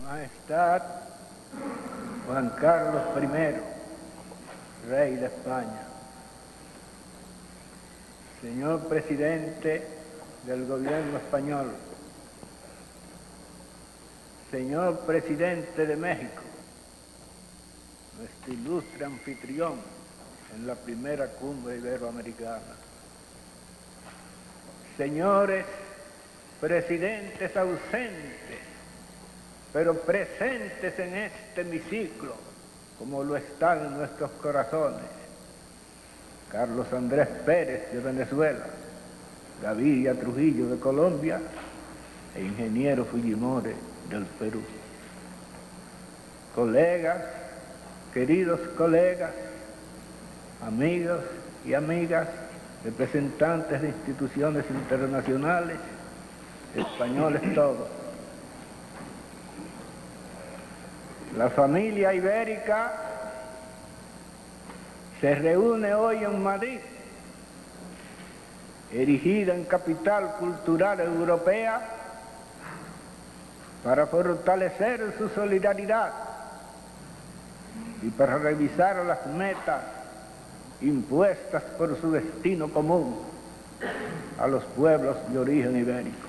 Majestad Juan Carlos I, Rey de España, señor Presidente del Gobierno español, señor Presidente de México, nuestro ilustre anfitrión en la primera cumbre iberoamericana, señores presidentes ausentes, pero presentes en este hemiciclo, como lo están en nuestros corazones, Carlos Andrés Pérez de Venezuela, Gaviria Trujillo de Colombia e Ingeniero Fujimori del Perú. Colegas, queridos colegas, amigos y amigas, representantes de instituciones internacionales, españoles todos. La familia ibérica se reúne hoy en Madrid, erigida en capital cultural europea, para fortalecer su solidaridad y para revisar las metas impuestas por su destino común a los pueblos de origen ibérico.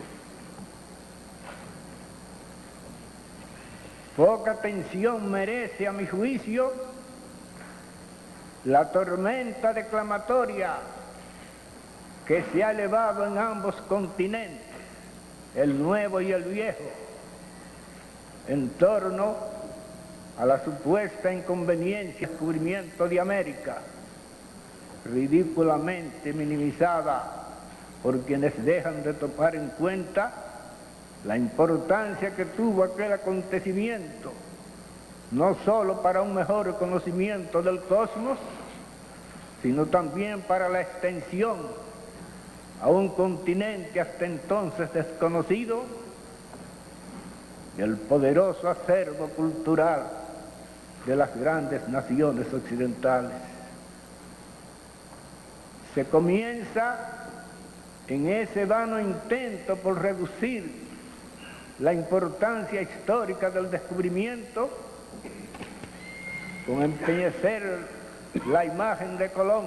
Poca atención merece, a mi juicio, la tormenta declamatoria que se ha elevado en ambos continentes, el nuevo y el viejo, en torno a la supuesta inconveniencia del descubrimiento de América, ridículamente minimizada por quienes dejan de tomar en cuenta la importancia que tuvo aquel acontecimiento, no solo para un mejor conocimiento del cosmos, sino también para la extensión a un continente hasta entonces desconocido del poderoso acervo cultural de las grandes naciones occidentales. Se comienza en ese vano intento por reducir la importancia histórica del descubrimiento con empeñecer la imagen de Colón,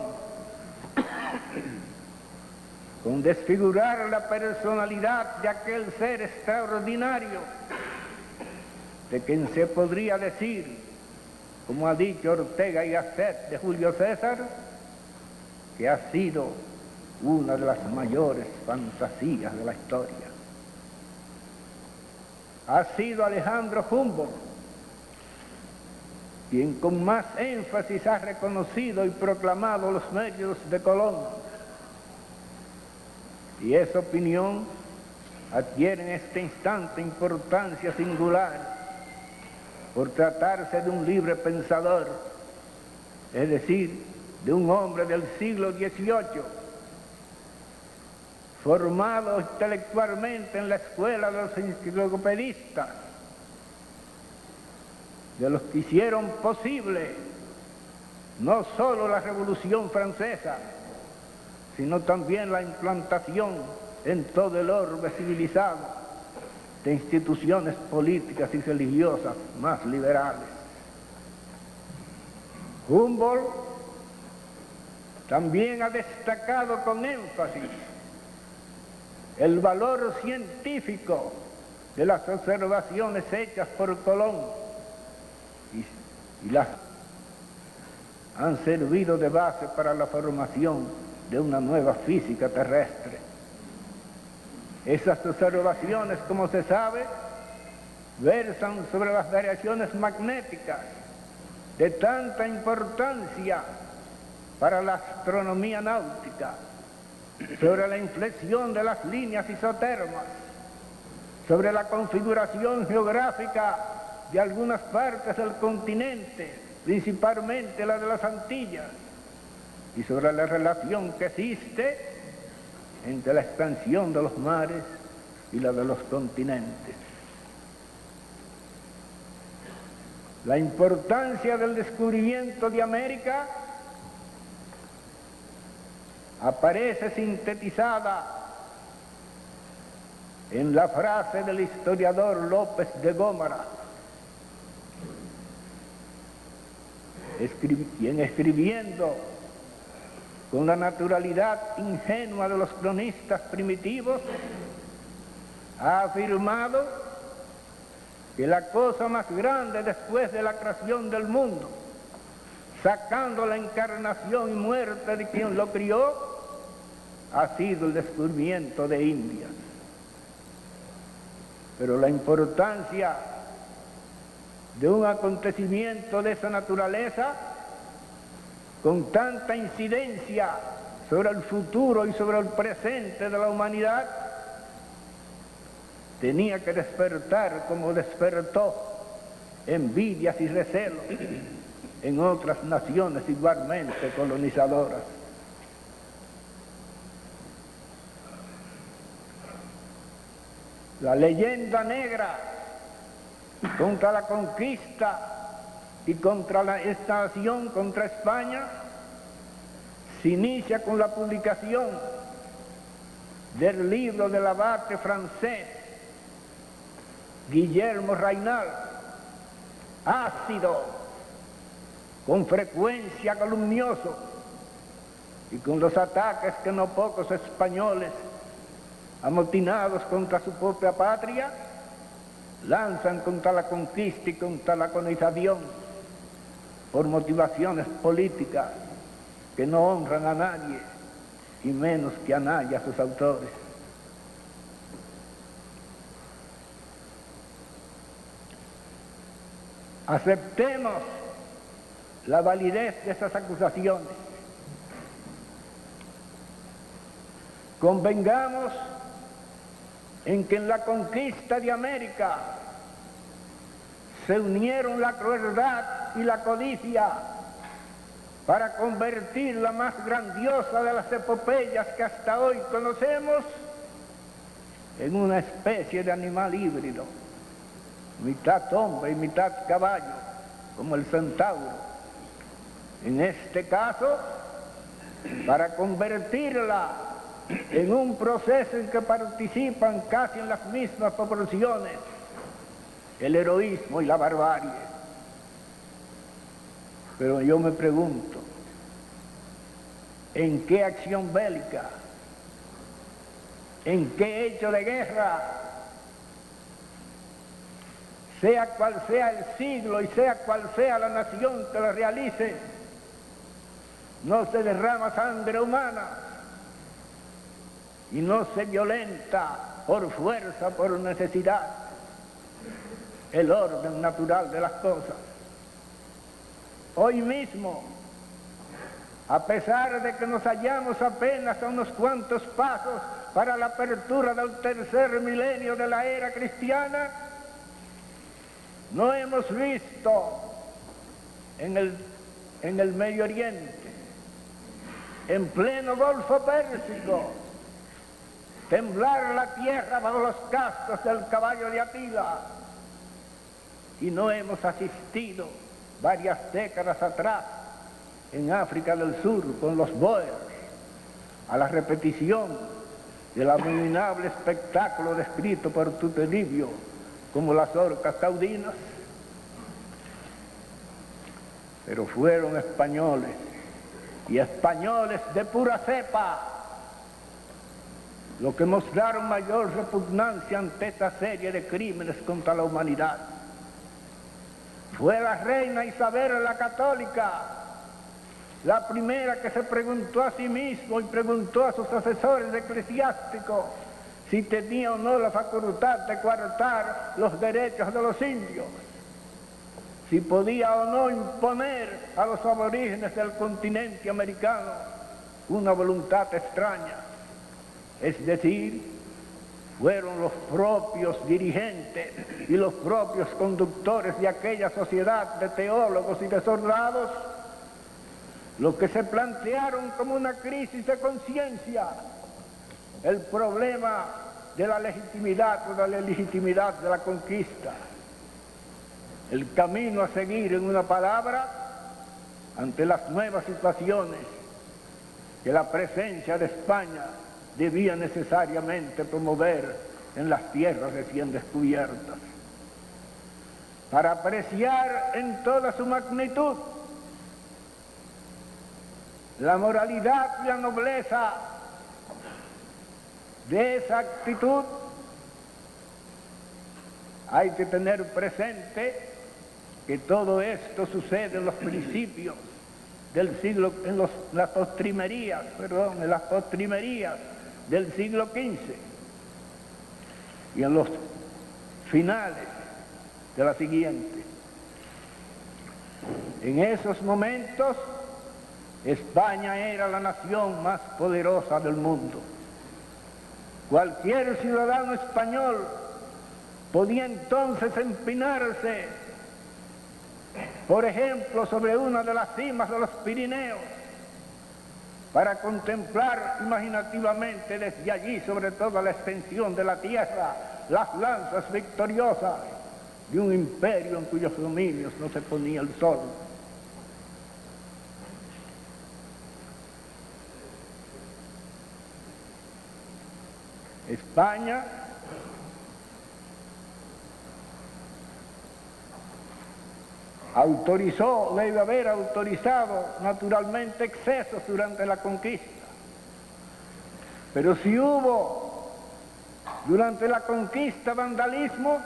con desfigurar la personalidad de aquel ser extraordinario, de quien se podría decir, como ha dicho Ortega y Gasset de Julio César, que ha sido una de las mayores fantasías de la historia. Ha sido Alejandro Humboldt quien con más énfasis ha reconocido y proclamado los méritos de Colón, y esa opinión adquiere en este instante importancia singular por tratarse de un libre pensador, es decir, de un hombre del siglo XVIII, formado intelectualmente en la escuela de los enciclopedistas, de los que hicieron posible no solo la Revolución Francesa, sino también la implantación en todo el orbe civilizado de instituciones políticas y religiosas más liberales. Humboldt también ha destacado con énfasis el valor científico de las observaciones hechas por Colón y las han servido de base para la formación de una nueva física terrestre. Esas observaciones, como se sabe, versan sobre las variaciones magnéticas de tanta importancia para la astronomía náutica, sobre la inflexión de las líneas isotermas, sobre la configuración geográfica de algunas partes del continente, principalmente la de las Antillas, y sobre la relación que existe entre la expansión de los mares y la de los continentes. La importancia del descubrimiento de América aparece sintetizada en la frase del historiador López de Gómara, quien escribiendo con la naturalidad ingenua de los cronistas primitivos, ha afirmado que la cosa más grande después de la creación del mundo, sacando la encarnación y muerte de quien lo crió, ha sido el descubrimiento de Indias. Pero la importancia de un acontecimiento de esa naturaleza, con tanta incidencia sobre el futuro y sobre el presente de la humanidad, tenía que despertar como despertó envidias y recelos en otras naciones igualmente colonizadoras. La leyenda negra contra la conquista y contra esta nación, contra España, se inicia con la publicación del libro del abate francés Guillermo Raynal, ácido, con frecuencia calumnioso, y con los ataques que no pocos españoles, amotinados contra su propia patria, lanzan contra la conquista y contra la colonización por motivaciones políticas que no honran a nadie, y menos que a nadie, a sus autores. Aceptemos la validez de esas acusaciones. Convengamos en que en la conquista de América se unieron la crueldad y la codicia para convertir la más grandiosa de las epopeyas que hasta hoy conocemos en una especie de animal híbrido, mitad hombre y mitad caballo, como el centauro. En este caso, para convertirla en un proceso en que participan casi en las mismas proporciones el heroísmo y la barbarie. Pero yo me pregunto, ¿en qué acción bélica, en qué hecho de guerra, sea cual sea el siglo y sea cual sea la nación que lo realice, no se derrama sangre humana y no se violenta por fuerza, por necesidad, el orden natural de las cosas? Hoy mismo, a pesar de que nos hallamos apenas a unos cuantos pasos para la apertura del tercer milenio de la era cristiana, no hemos visto en el Medio Oriente, en pleno Golfo Pérsico, temblar la tierra bajo los cascos del caballo de Atila, y no hemos asistido varias décadas atrás en África del Sur con los Boers a la repetición del abominable espectáculo descrito por Tuto Livio como las orcas caudinas. Pero fueron españoles, y españoles de pura cepa, los que mostraron mayor repugnancia ante esta serie de crímenes contra la humanidad. Fue la reina Isabel la Católica la primera que se preguntó a sí mismo y preguntó a sus asesores eclesiásticos si tenía o no la facultad de coartar los derechos de los indios, si podía o no imponer a los aborígenes del continente americano una voluntad extraña. Es decir, fueron los propios dirigentes y los propios conductores de aquella sociedad de teólogos y de soldados los que se plantearon como una crisis de conciencia el problema de la legitimidad o de la ilegitimidad de la conquista, el camino a seguir, en una palabra, ante las nuevas situaciones que la presencia de España debía necesariamente promover en las tierras recién descubiertas. Para apreciar en toda su magnitud la moralidad y la nobleza de esa actitud, hay que tener presente que todo esto sucede en los principios del siglo, en las postrimerías del siglo XV y en los finales de la siguiente. En esos momentos, España era la nación más poderosa del mundo. Cualquier ciudadano español podía entonces empinarse, por ejemplo, sobre una de las cimas de los Pirineos, para contemplar imaginativamente desde allí, sobre toda la extensión de la tierra, las lanzas victoriosas de un imperio en cuyos dominios no se ponía el sol. España debe haber autorizado naturalmente excesos durante la conquista, pero si hubo durante la conquista vandalismo,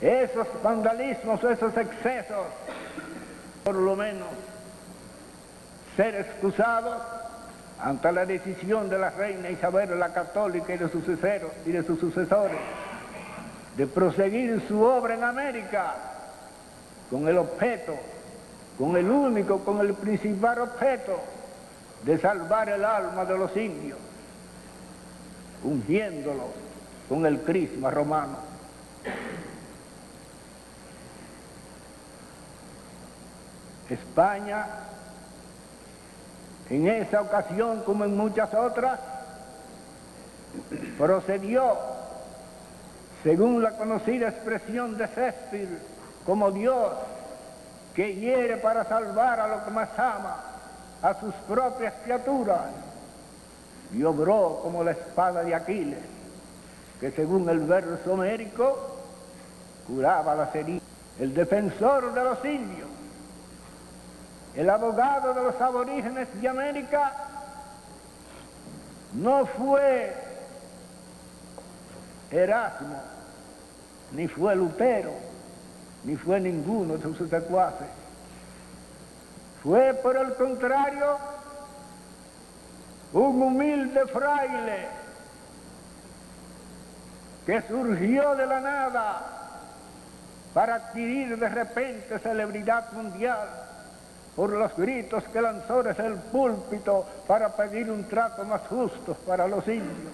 esos vandalismos, esos excesos, por lo menos ser excusados ante la decisión de la reina Isabel la Católica y de sus sucesores de proseguir su obra en América con el objeto, con el principal objeto de salvar el alma de los indios, ungiéndolos con el crisma romano. España, en esa ocasión como en muchas otras, procedió, según la conocida expresión de Shakespeare, como Dios que hiere para salvar a lo que más ama, a sus propias criaturas, y obró como la espada de Aquiles, que según el verso homérico curaba las heridas. El defensor de los indios, el abogado de los aborígenes de América, no fue Erasmo, ni fue Lutero, ni fue ninguno de sus secuaces. Fue, por el contrario, un humilde fraile que surgió de la nada para adquirir de repente celebridad mundial por los gritos que lanzó desde el púlpito para pedir un trato más justo para los indios,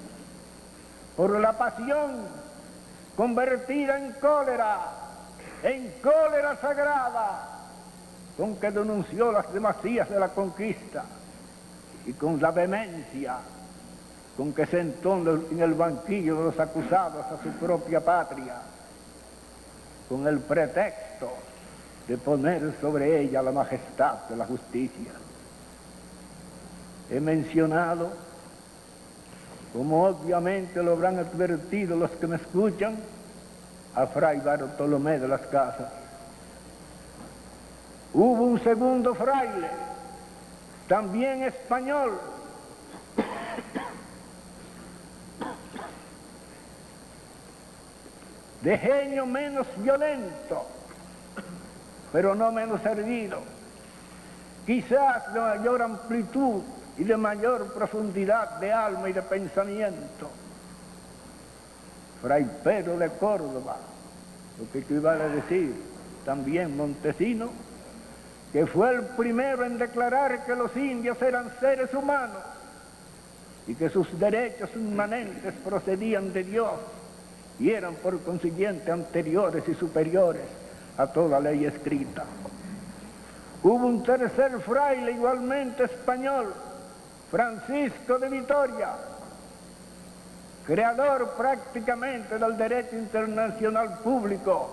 por la pasión convertida en cólera sagrada, con que denunció las demasías de la conquista, y con la vehemencia con que sentó en el banquillo de los acusados a su propia patria, con el pretexto de poner sobre ella la majestad de la justicia. He mencionado, como obviamente lo habrán advertido los que me escuchan, a Fray Bartolomé de las Casas. Hubo un segundo fraile, también español, de genio menos violento, pero no menos erguido, quizás de mayor amplitud y de mayor profundidad de alma y de pensamiento. Fray Pedro de Córdoba, lo que equivale a decir también Montesino, que fue el primero en declarar que los indios eran seres humanos y que sus derechos inmanentes procedían de Dios y eran por consiguiente anteriores y superiores a toda ley escrita. Hubo un tercer fraile igualmente español, Francisco de Vitoria, creador prácticamente del derecho internacional público,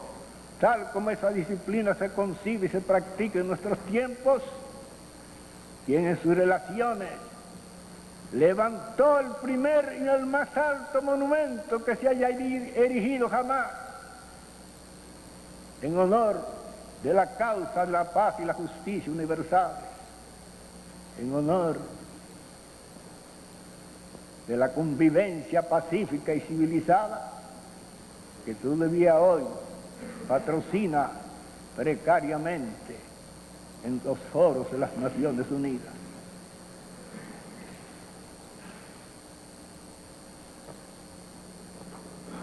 tal como esa disciplina se concibe y se practica en nuestros tiempos, quien en sus relaciones levantó el primer y el más alto monumento que se haya erigido jamás en honor de la causa de la paz y la justicia universal, en honor de la convivencia pacífica y civilizada que todavía hoy patrocina precariamente en los foros de las Naciones Unidas.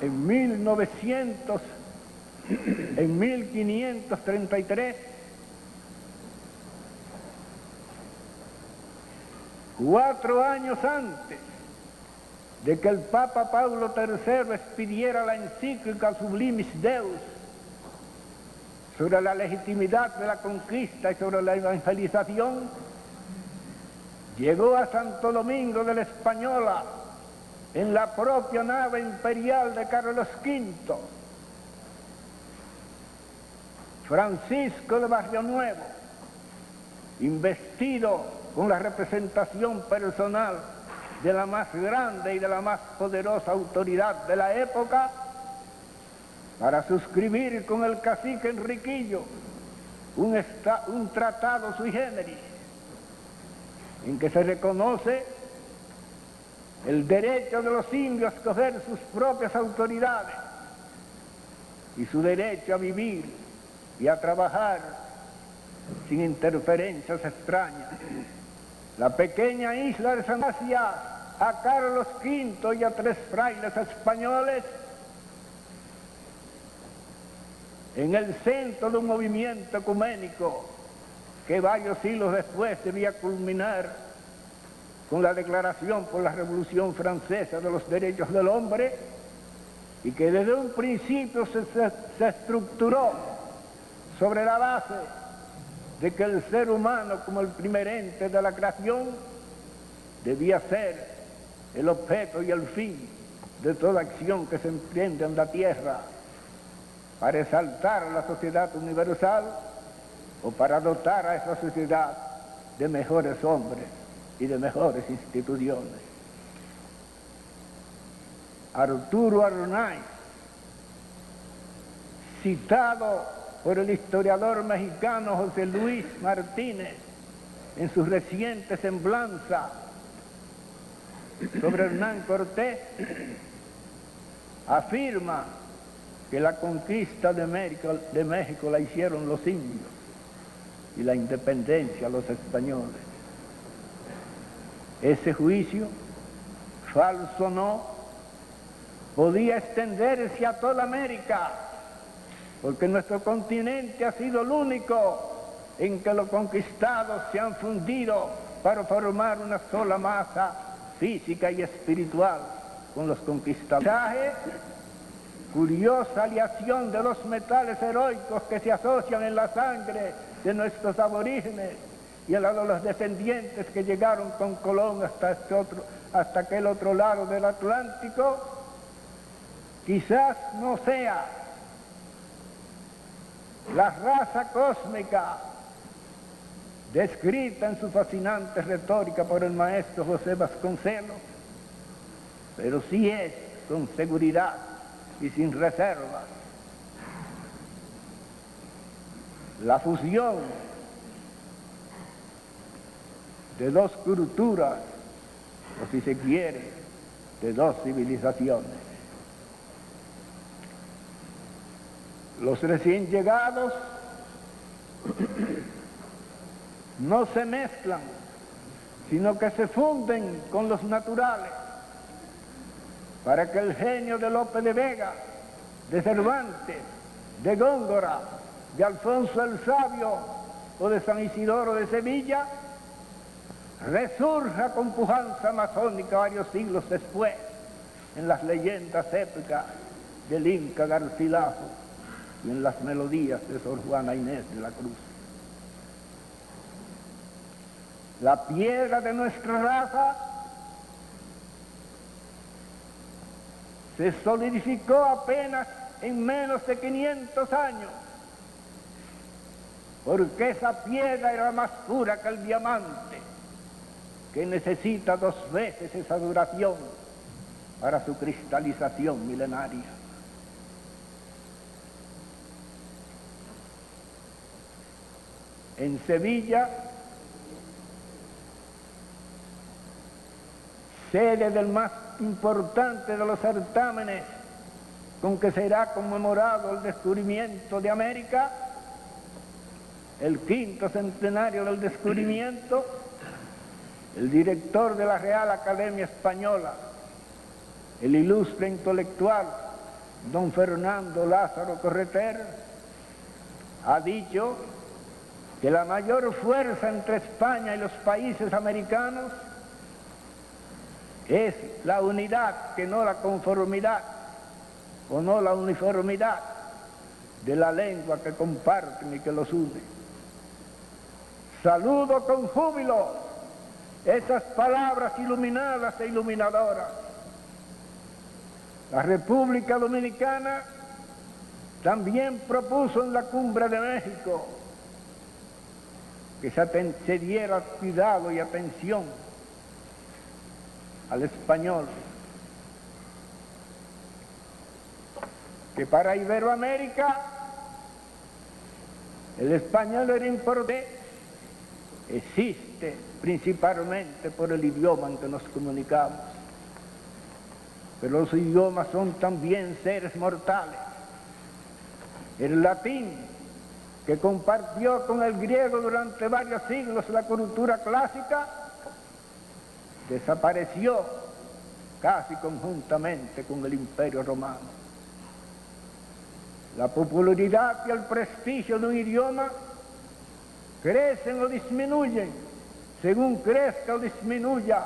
En 1533, 4 años antes de que el Papa Pablo III expidiera la encíclica Sublimis Deus sobre la legitimidad de la conquista y sobre la evangelización, llegó a Santo Domingo de la Española en la propia nave imperial de Carlos V, Francisco de Barrio Nuevo, investido con la representación personal de la más grande y de la más poderosa autoridad de la época, para suscribir con el cacique Enriquillo un tratado sui generis, en que se reconoce el derecho de los indios a escoger sus propias autoridades y su derecho a vivir y a trabajar sin interferencias extrañas. La pequeña isla de San Gracia a Carlos V y a 3 frailes españoles en el centro de un movimiento ecuménico que varios siglos después debía culminar con la Declaración por la Revolución Francesa de los Derechos del Hombre, y que desde un principio se estructuró sobre la base de que el ser humano, como el primer ente de la creación, debía ser el objeto y el fin de toda acción que se emprende en la tierra para exaltar a la sociedad universal o para dotar a esa sociedad de mejores hombres y de mejores instituciones. Arturo Arnaiz, citado por el historiador mexicano José Luis Martínez en su reciente semblanza sobre Hernán Cortés, afirma que la conquista de México la hicieron los indios y la independencia los españoles. Ese juicio, falso o no, podía extenderse a toda América, porque nuestro continente ha sido el único en que los conquistados se han fundido para formar una sola masa física y espiritual con los conquistadores. Curiosa aleación de los metales heroicos que se asocian en la sangre de nuestros aborígenes y a la de los descendientes que llegaron con Colón hasta aquel otro lado del Atlántico. Quizás no sea la raza cósmica descrita en su fascinante retórica por el maestro José Vasconcelos, pero sí es con seguridad y sin reservas la fusión de 2 culturas, o si se quiere, de 2 civilizaciones. Los recién llegados no se mezclan, sino que se funden con los naturales, para que el genio de Lope de Vega, de Cervantes, de Góngora, de Alfonso el Sabio o de San Isidoro de Sevilla resurja con pujanza masónica varios siglos después en las leyendas épicas del Inca Garcilaso y en las melodías de Sor Juana Inés de la Cruz. La piedra de nuestra raza se solidificó apenas en menos de 500 años, porque esa piedra era más pura que el diamante, que necesita 2 veces esa duración para su cristalización milenaria. En Sevilla sede del más importante de los certámenes con que será conmemorado el descubrimiento de América, el 5º centenario del descubrimiento, el director de la Real Academia Española, el ilustre intelectual don Fernando Lázaro Correter, ha dicho que la mayor fuerza entre España y los países americanos es la unidad, que no la conformidad o no la uniformidad de la lengua que comparten y que los une. Saludo con júbilo esas palabras iluminadas e iluminadoras. La República Dominicana también propuso en la Cumbre de México que se diera cuidado y atención al español, que para Iberoamérica el español era importante, existe principalmente por el idioma en que nos comunicamos, pero los idiomas son también seres mortales. El latín, que compartió con el griego durante varios siglos la cultura clásica, desapareció casi conjuntamente con el Imperio Romano. La popularidad y el prestigio de un idioma crecen o disminuyen según crezca o disminuya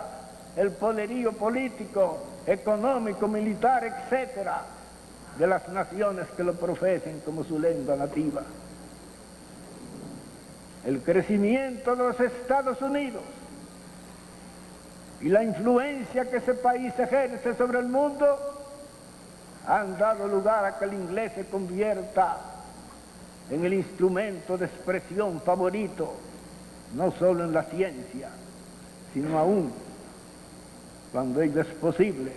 el poderío político, económico, militar, etcétera, de las naciones que lo profesen como su lengua nativa. El crecimiento de los Estados Unidos y la influencia que ese país ejerce sobre el mundo han dado lugar a que el inglés se convierta en el instrumento de expresión favorito, no solo en la ciencia, sino aún, cuando ello es posible,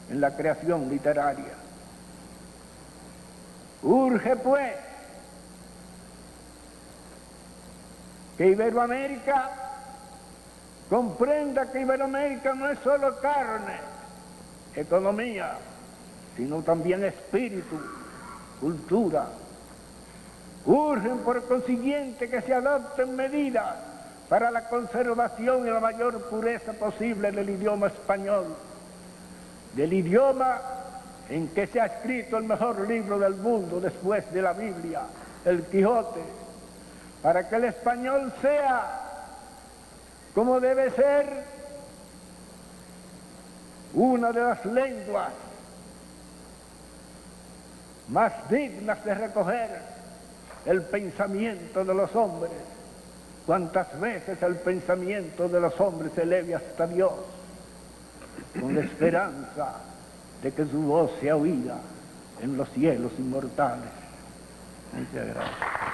en la creación literaria. Urge, pues, que Iberoamérica comprenda que Iberoamérica no es solo carne, economía, sino también espíritu, cultura. Urgen, por consiguiente, que se adopten medidas para la conservación y la mayor pureza posible del idioma español, del idioma en que se ha escrito el mejor libro del mundo después de la Biblia, el Quijote, para que el español sea, como debe ser, una de las lenguas más dignas de recoger el pensamiento de los hombres, cuantas veces el pensamiento de los hombres se eleve hasta Dios, con la esperanza de que su voz sea oída en los cielos inmortales. Muchas gracias.